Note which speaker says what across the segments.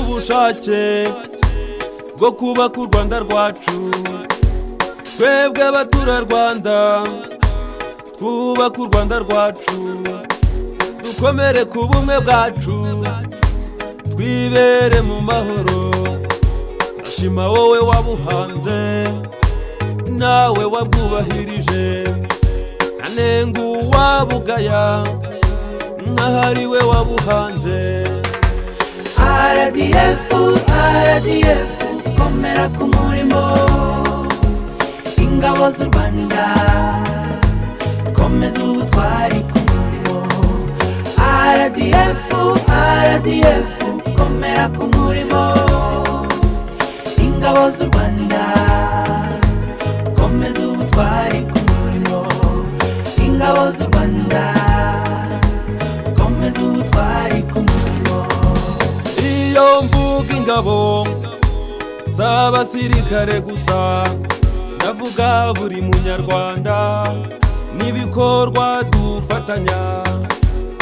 Speaker 1: ubushake bwo kubaka u Rwanda rwacu. Twebwe abaturarwanda twubaka u Rwanda rwacu, dukomere ku bumwe bwacu, twibere mu mahoro. Ndashima wowe wabuhanze, nawe wabwubahirije, ntanengu wabugaya, nkahariwe wabuhanze.
Speaker 2: RDF, RDF, komera ku murimo. Ingabo z'u Rwanda, komeza ubutwari ku murimo. RDF, RDF, komera ku murimo. Ingabo z'u Rwanda, komeza ubutwari ku murimo. Ingabo z'u Rwanda, komeza ubutwari ku murimo.
Speaker 1: Iyo mvuga ingabo z'abasirikare gusa, ndavuga buri munyarwanda n'ibikorwa dufatanya.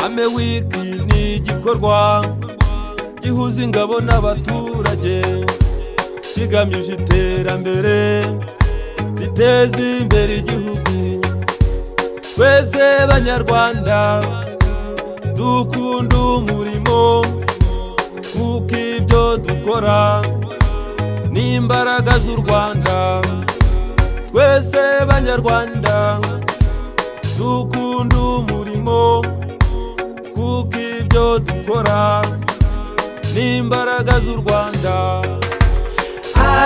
Speaker 1: Ame wiki ni igikorwa gihuza ingabo n'abaturage, kigamije iterambere riteza imbere igihugu. Twese banyarwanda dukunda umurimo, kuko ibyo dukora ni imbaraga z'u Rwanda. Twese banyarwanda dukunda umurimo, kuko ibyo dukora ni imbaraga z'u Rwanda.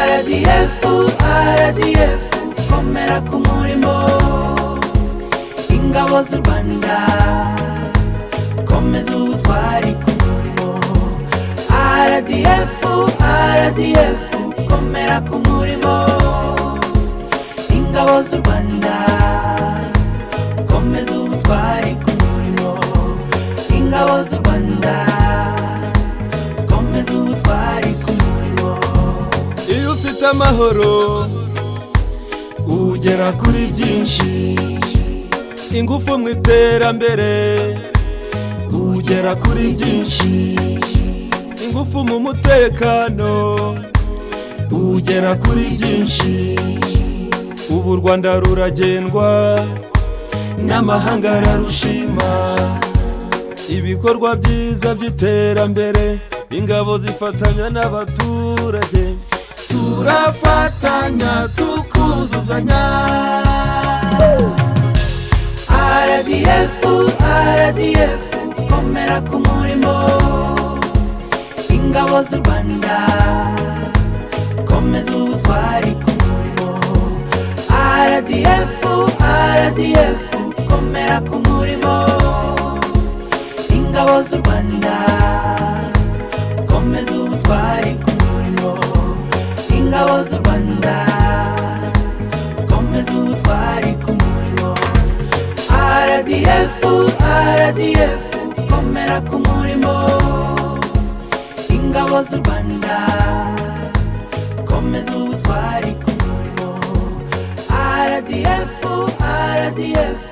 Speaker 2: RDF, RDF, komera ku murimo. Ingabo z'u Rwanda, komeza ubutwari ku murimo. RDF, RDF, komera ku murimo. Ingabo z'u Rwanda, komeza ubutwari ku murimo. Ingabo z'u Rwanda, komeza ubutwari ku murimo.
Speaker 1: Iyo ufite amahoro ugera kuri byinshi, ingufu mu iterambere ugera kuri byinshi, ingufu mu mutekano ugera kuri byinshi. Ubu u Rwanda ruragendwa n'amahanga ararushima, ibikorwa byiza by'iterambere. Ingabo zifatanya n'abaturage, turafatanya tukuzuzanya.
Speaker 2: RDF, RDF, komera ku murimo. Ingabo z'u Rwanda, komeza ubutwari ku murimo. RDF, RDF, komera ku murimo. Ingabo z'u Rwanda, komeza ubutwari ku murimo. Ingabo z'u Rwanda, komeza ubutwari ku murimo. RDF, RDF, komera ku murimo. Ingabo z'u Rwanda, komeza ubutwari ku murimo. RDF, RDF.